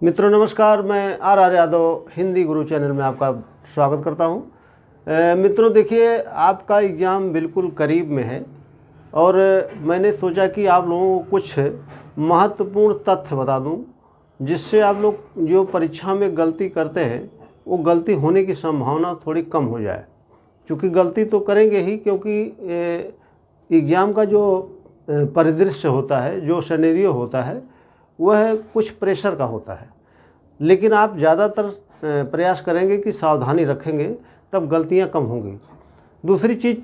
मित्रों नमस्कार, मैं are Yadav Hindi Guru channel में आपका स्वागत करता हूं। मित्रों देखिए, आपका एग्ज़ाम बिल्कुल करीब में है और मैंने सोचा कि आप लोगों को कुछ महत्वपूर्ण तथ्य बता दूं, जिससे आप लोग जो परीक्षा में गलती करते हैं वो गलती होने की संभावना थोड़ी कम हो जाए। क्योंकि गलती तो करेंगे ही, क्योंकि एग्ज़ाम का जो परिदृश्य होता है, जो सिनेरियो होता है, वह कुछ प्रेशर का होता है। लेकिन आप ज़्यादातर प्रयास करेंगे कि सावधानी रखेंगे, तब गलतियां कम होंगी। दूसरी चीज़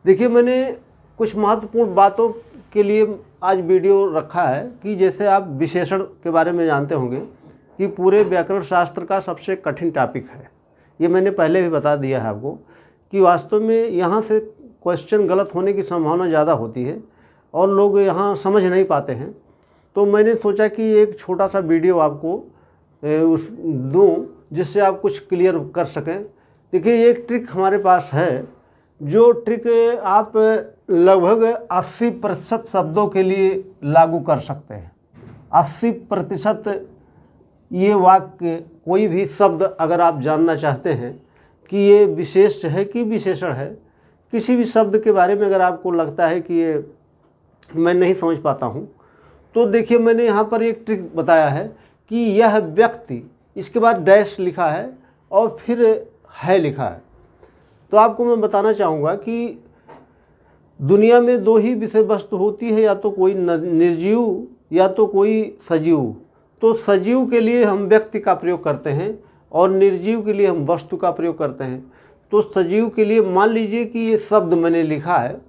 देखिए, मैंने कुछ महत्वपूर्ण बातों के लिए आज वीडियो रखा है कि जैसे आप विशेषण के बारे में जानते होंगे कि पूरे व्याकरण शास्त्र का सबसे कठिन टॉपिक है। ये मैंने पहले भी बता दिया है आपको कि वास्तव में यहाँ से क्वेश्चन गलत होने की संभावना ज़्यादा होती है और लोग यहाँ समझ नहीं पाते हैं। तो मैंने सोचा कि एक छोटा सा वीडियो आपको उस दूँ, जिससे आप कुछ क्लियर कर सकें। देखिए, एक ट्रिक हमारे पास है, जो ट्रिक आप लगभग 80% शब्दों के लिए लागू कर सकते हैं। 80% ये वाक्य, कोई भी शब्द अगर आप जानना चाहते हैं कि ये विशेष है कि विशेषण है, किसी भी शब्द के बारे में अगर आपको लगता है कि ये मैं नहीं समझ पाता हूँ, तो देखिए मैंने यहाँ पर एक ट्रिक बताया है कि यह व्यक्ति, इसके बाद डैश लिखा है और फिर है लिखा है। तो आपको मैं बताना चाहूँगा कि दुनिया में दो ही विषय वस्तु होती है, या तो कोई निर्जीव या तो कोई सजीव। तो सजीव के लिए हम व्यक्ति का प्रयोग करते हैं और निर्जीव के लिए हम वस्तु का प्रयोग करते हैं। तो सजीव के लिए मान लीजिए कि ये शब्द मैंने लिखा है,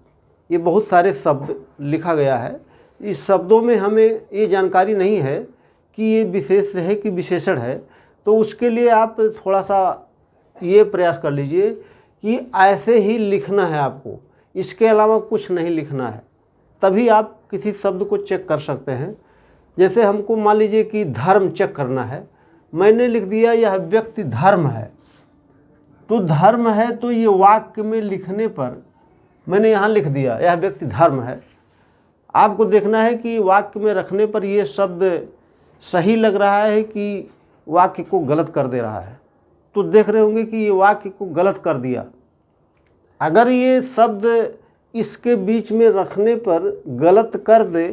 ये बहुत सारे शब्द लिखा गया है। इस शब्दों में हमें ये जानकारी नहीं है कि ये विशेष है कि विशेषण है। तो उसके लिए आप थोड़ा सा ये प्रयास कर लीजिए कि ऐसे ही लिखना है आपको, इसके अलावा कुछ नहीं लिखना है। तभी आप किसी शब्द को चेक कर सकते हैं। जैसे हमको मान लीजिए कि धर्म चेक करना है, मैंने लिख दिया यह व्यक्ति धर्म है। तो धर्म है, तो ये वाक्य में लिखने पर मैंने यहाँ लिख दिया यह व्यक्ति धर्म है। आपको देखना है कि वाक्य में रखने पर ये शब्द सही लग रहा है कि वाक्य को गलत कर दे रहा है। तो देख रहे होंगे कि ये वाक्य को गलत कर दिया। अगर ये शब्द इसके बीच में रखने पर गलत कर दे,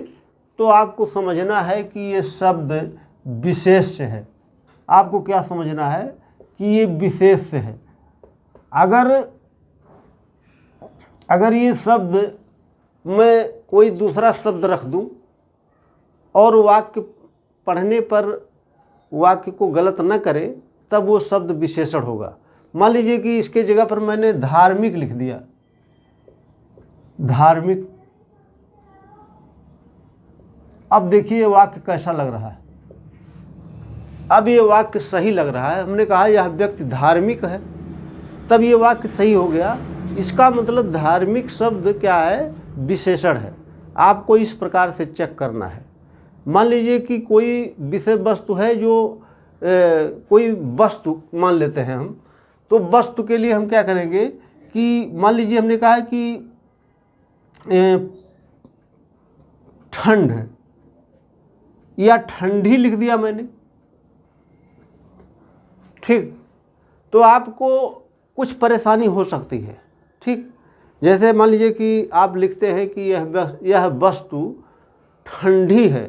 तो आपको समझना है कि ये शब्द विशेष है। आपको क्या समझना है कि ये विशेष है। अगर ये शब्द मैं कोई दूसरा शब्द रख दूं और वाक्य पढ़ने पर वाक्य को गलत न करे, तब वो शब्द विशेषण होगा। मान लीजिए कि इसके जगह पर मैंने धार्मिक लिख दिया, धार्मिक। अब देखिए वाक्य कैसा लग रहा है। अब ये वाक्य सही लग रहा है। हमने कहा यह व्यक्ति धार्मिक है, तब ये वाक्य सही हो गया। इसका मतलब धार्मिक शब्द क्या है? विशेषण है। आपको इस प्रकार से चेक करना है। मान लीजिए कि कोई विषय वस्तु है, जो कोई वस्तु मान लेते हैं हम। तो वस्तु के लिए हम क्या करेंगे कि मान लीजिए हमने कहा है कि ठंड है, या ठंडी लिख दिया मैंने, ठीक। तो आपको कुछ परेशानी हो सकती है, ठीक। जैसे मान लीजिए कि आप लिखते हैं कि यह वस्तु ठंडी है,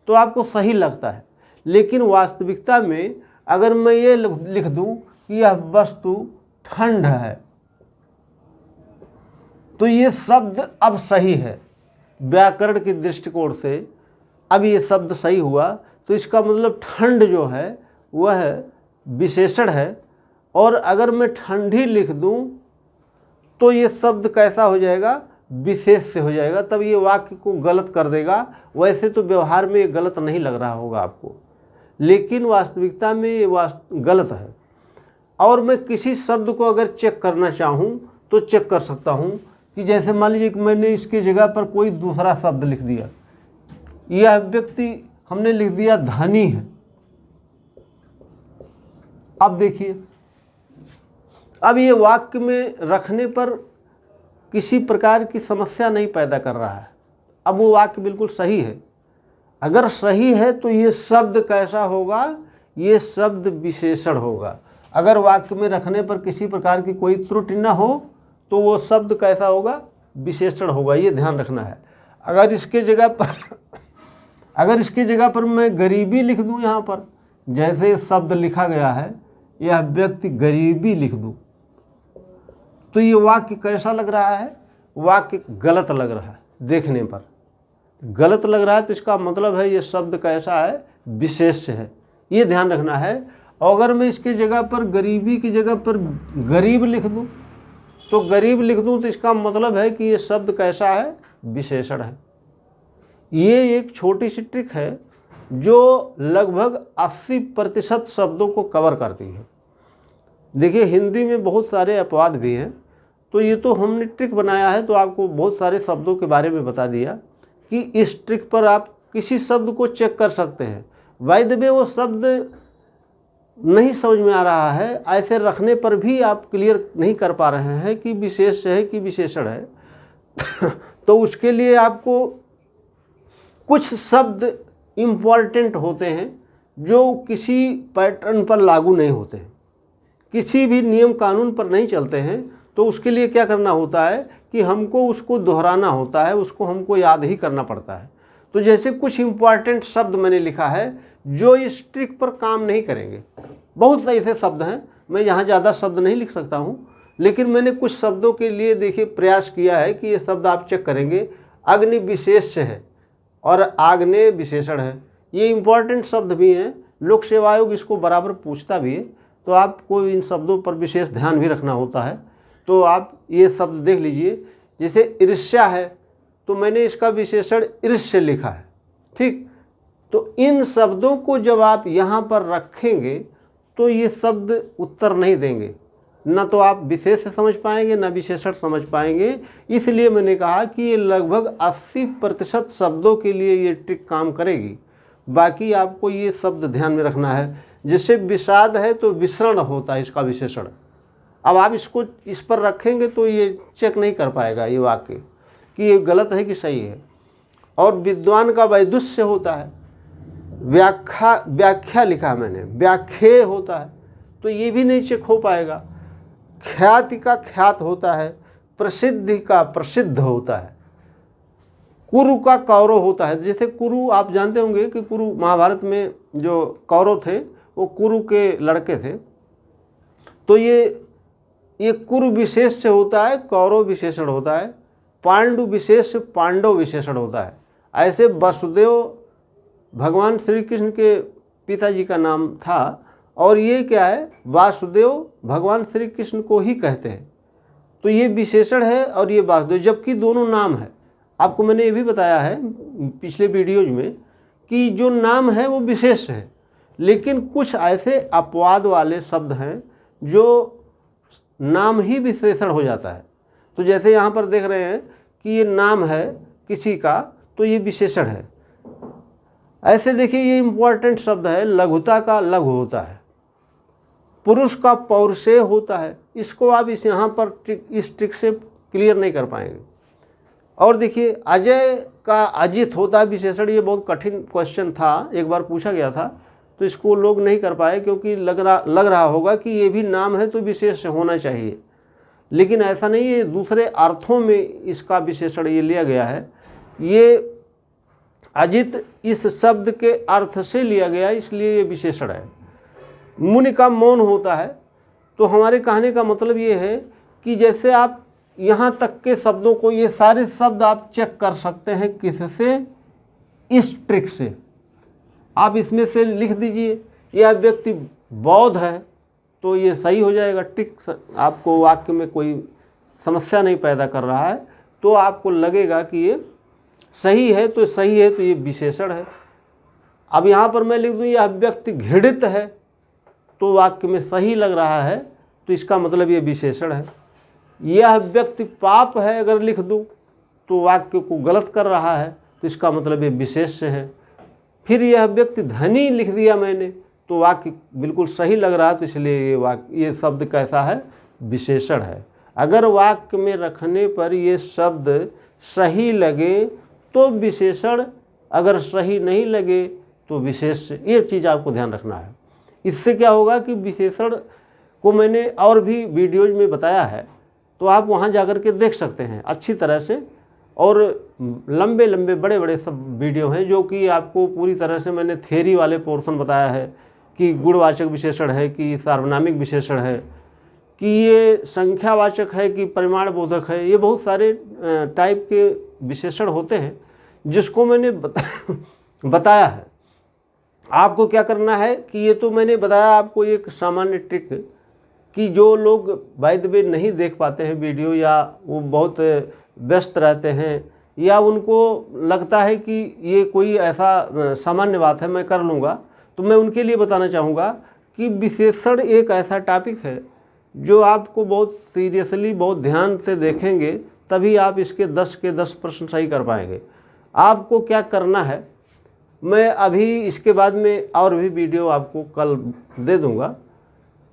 तो आपको सही लगता है। लेकिन वास्तविकता में अगर मैं ये लिख दूं कि यह वस्तु ठंड है, तो ये शब्द अब सही है। व्याकरण के दृष्टिकोण से अब ये शब्द सही हुआ। तो इसका मतलब ठंड जो है वह विशेषण है। और अगर मैं ठंडी लिख दूं तो ये शब्द कैसा हो जाएगा? विशेष से हो जाएगा। तब ये वाक्य को गलत कर देगा। वैसे तो व्यवहार में ये गलत नहीं लग रहा होगा आपको, लेकिन वास्तविकता में ये गलत है। और मैं किसी शब्द को अगर चेक करना चाहूँ तो चेक कर सकता हूँ कि जैसे मान लीजिए कि मैंने इसकी जगह पर कोई दूसरा शब्द लिख दिया। यह व्यक्ति हमने लिख दिया धनी है। अब देखिए, अब ये वाक्य में रखने पर किसी प्रकार की समस्या नहीं पैदा कर रहा है। अब वो वाक्य बिल्कुल सही है। अगर सही है तो ये शब्द कैसा होगा, ये शब्द विशेषण होगा। अगर वाक्य में रखने पर किसी प्रकार की कोई त्रुटि न हो तो वो शब्द कैसा होगा, विशेषण होगा। ये ध्यान रखना है। अगर इसके जगह पर मैं गरीबी लिख दूं, यहाँ पर जैसे शब्द लिखा गया है, यह व्यक्ति गरीबी लिख दूं, तो ये वाक्य कैसा लग रहा है, वाक्य गलत लग रहा है। देखने पर गलत लग रहा है तो इसका मतलब है ये शब्द कैसा है, विशेष है। ये ध्यान रखना है। और अगर मैं इसके जगह पर गरीबी की जगह पर गरीब लिख दूं, तो गरीब लिख दूं तो इसका मतलब है कि ये शब्द कैसा है, विशेषण है। ये एक छोटी सी ट्रिक है जो लगभग 80% शब्दों को कवर करती है। देखिए हिंदी में बहुत सारे अपवाद भी हैं, तो ये तो हमने ट्रिक बनाया है तो आपको बहुत सारे शब्दों के बारे में बता दिया कि इस ट्रिक पर आप किसी शब्द को चेक कर सकते हैं। बाय द वे वो शब्द नहीं समझ में आ रहा है, ऐसे रखने पर भी आप क्लियर नहीं कर पा रहे हैं कि विशेष है कि विशेषण है तो उसके लिए आपको कुछ शब्द इम्पॉर्टेंट होते हैं जो किसी पैटर्न पर लागू नहीं होते हैं, किसी भी नियम कानून पर नहीं चलते हैं। तो उसके लिए क्या करना होता है कि हमको उसको दोहराना होता है, उसको हमको याद ही करना पड़ता है। तो जैसे कुछ इम्पॉर्टेंट शब्द मैंने लिखा है जो इस ट्रिक पर काम नहीं करेंगे। बहुत से ऐसे शब्द हैं, मैं यहाँ ज़्यादा शब्द नहीं लिख सकता हूँ, लेकिन मैंने कुछ शब्दों के लिए देखिए प्रयास किया है कि ये शब्द आप चेक करेंगे। अग्नि विशेष है और आग्नेय विशेषण है, ये इम्पॉर्टेंट शब्द भी हैं। लोक सेवा आयोग इसको बराबर पूछता भी है, तो आपको इन शब्दों पर विशेष ध्यान भी रखना होता है। तो आप ये शब्द देख लीजिए, जैसे ईर्ष्या है तो मैंने इसका विशेषण ईर्ष्य लिखा है, ठीक। तो इन शब्दों को जब आप यहाँ पर रखेंगे तो ये शब्द उत्तर नहीं देंगे, ना तो आप विशेष समझ पाएंगे ना विशेषण समझ पाएंगे। इसलिए मैंने कहा कि ये लगभग 80% शब्दों के लिए ये ट्रिक काम करेगी। बाकी आपको ये शब्द ध्यान में रखना है। जैसे विषाद है तो विसरण होता है इसका विशेषण। अब आप इसको इस पर रखेंगे तो ये चेक नहीं कर पाएगा ये वाक्य कि ये गलत है कि सही है। और विद्वान का वैदुष्य होता है, व्याख्या लिखा मैंने, व्याख्या होता है, तो ये भी नहीं चेक हो पाएगा। ख्याति का ख्यात होता है, प्रसिद्धि का प्रसिद्ध होता है, कुरु का कौरव होता है। जैसे कुरु आप जानते होंगे कि कुरु महाभारत में जो कौरव थे वो कुरु के लड़के थे, तो ये कुरु विशेष होता है, कौरव विशेषण होता है, पांडु विशेष पांडव विशेषण होता है। ऐसे वसुदेव भगवान श्री कृष्ण के पिताजी का नाम था, और ये क्या है, वासुदेव भगवान श्री कृष्ण को ही कहते हैं। तो ये विशेषण है और ये वासुदेव, जबकि दोनों नाम है। आपको मैंने ये भी बताया है पिछले वीडियोज में कि जो नाम है वो विशेष है, लेकिन कुछ ऐसे अपवाद वाले शब्द हैं जो नाम ही विशेषण हो जाता है। तो जैसे यहाँ पर देख रहे हैं कि ये नाम है किसी का, तो ये विशेषण है। ऐसे देखिए ये इम्पोर्टेंट शब्द है, लघुता का लघु होता है, पुरुष का पौरुषेय होता है। इसको आप यहाँ पर इस ट्रिक से क्लियर नहीं कर पाएंगे। और देखिए अजय का अजित होता है विशेषण। ये बहुत कठिन क्वेश्चन था, एक बार पूछा गया था, तो इसको लोग नहीं कर पाए क्योंकि लग रहा होगा कि ये भी नाम है तो विशेष होना चाहिए, लेकिन ऐसा नहीं है। दूसरे अर्थों में इसका विशेषण ये लिया गया है। ये अजित इस शब्द के अर्थ से लिया गया, इसलिए ये विशेषण है। मुनि का मौन होता है, तो हमारे कहने का मतलब ये है कि जैसे आप यहाँ तक के शब्दों को, ये सारे शब्द आप चेक कर सकते हैं किससे, इस ट्रिक से। आप इसमें से लिख दीजिए यह व्यक्ति बौद्ध है, तो ये सही हो जाएगा। ट्रिक आपको वाक्य में कोई समस्या नहीं पैदा कर रहा है, तो आपको लगेगा कि ये सही है, तो सही है, तो ये विशेषण है। अब यहाँ पर मैं लिख दूँ यह व्यक्ति घृणित है, तो वाक्य में सही लग रहा है, तो इसका मतलब ये विशेषण है। यह व्यक्ति पाप है अगर लिख दूँ तो वाक्य को गलत कर रहा है, तो इसका मतलब ये विशेष्य है। फिर यह व्यक्ति धनी लिख दिया मैंने, तो वाक्य बिल्कुल सही लग रहा है, तो इसलिए ये शब्द कैसा है, विशेषण है। अगर वाक्य में रखने पर ये शब्द सही लगे तो विशेषण अगर सही नहीं लगे तो विशेष, ये चीज़ आपको ध्यान रखना है। इससे क्या होगा कि विशेषण को मैंने और भी वीडियोज में बताया है, तो आप वहाँ जाकर के देख सकते हैं अच्छी तरह से। और लंबे लंबे बड़े बड़े सब वीडियो हैं जो कि आपको पूरी तरह से मैंने थ्योरी वाले पोर्शन बताया है कि गुणवाचक विशेषण है कि सार्वनामिक विशेषण है कि ये संख्यावाचक है कि परिमाण बोधक है। ये बहुत सारे टाइप के विशेषण होते हैं जिसको मैंने बताया है। आपको क्या करना है कि ये तो मैंने बताया आपको एक सामान्य ट्रिक कि जो लोग बाय द वे नहीं देख पाते हैं वीडियो, या वो बहुत व्यस्त रहते हैं, या उनको लगता है कि ये कोई ऐसा सामान्य बात है मैं कर लूँगा, तो मैं उनके लिए बताना चाहूँगा कि विशेषण एक ऐसा टॉपिक है जो आपको बहुत सीरियसली, बहुत ध्यान से देखेंगे तभी आप इसके 10 के 10 प्रश्न सही कर पाएंगे। आपको क्या करना है, मैं अभी इसके बाद में और भी वीडियो आपको कल दे दूँगा।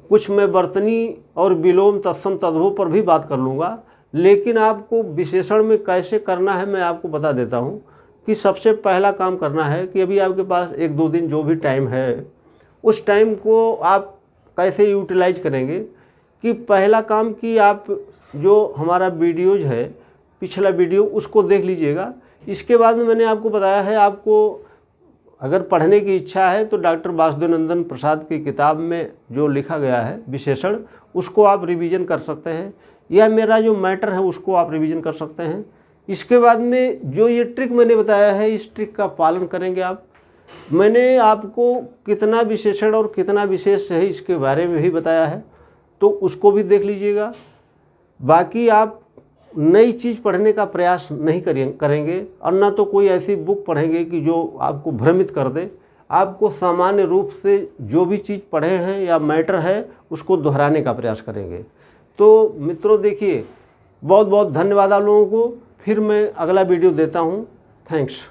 कुछ मैं वर्तनी और विलोम, तत्सम, तद्भव पर भी बात कर लूँगा, लेकिन आपको विशेषण में कैसे करना है मैं आपको बता देता हूँ कि सबसे पहला काम करना है कि अभी आपके पास 1-2 दिन जो भी टाइम है, उस टाइम को आप कैसे यूटिलाइज करेंगे कि पहला काम कि आप जो हमारा वीडियोज है, पिछला वीडियो, उसको देख लीजिएगा। इसके बाद में मैंने आपको बताया है, आपको अगर पढ़ने की इच्छा है तो डॉक्टर वासुदेव नंदन प्रसाद की किताब में जो लिखा गया है विशेषण, उसको आप रिवीजन कर सकते हैं, या मेरा जो मैटर है उसको आप रिवीजन कर सकते हैं। इसके बाद में जो ये ट्रिक मैंने बताया है, इस ट्रिक का पालन करेंगे आप। मैंने आपको कितना विशेषण और कितना विशेष है इसके बारे में भी बताया है, तो उसको भी देख लीजिएगा। बाकी आप नई चीज़ पढ़ने का प्रयास नहीं करेंगे और ना तो कोई ऐसी बुक पढ़ेंगे कि जो आपको भ्रमित कर दे। आपको सामान्य रूप से जो भी चीज़ पढ़े हैं या मैटर है उसको दोहराने का प्रयास करेंगे। तो मित्रों देखिए, बहुत बहुत धन्यवाद आप लोगों को। फिर मैं अगला वीडियो देता हूँ। थैंक्स।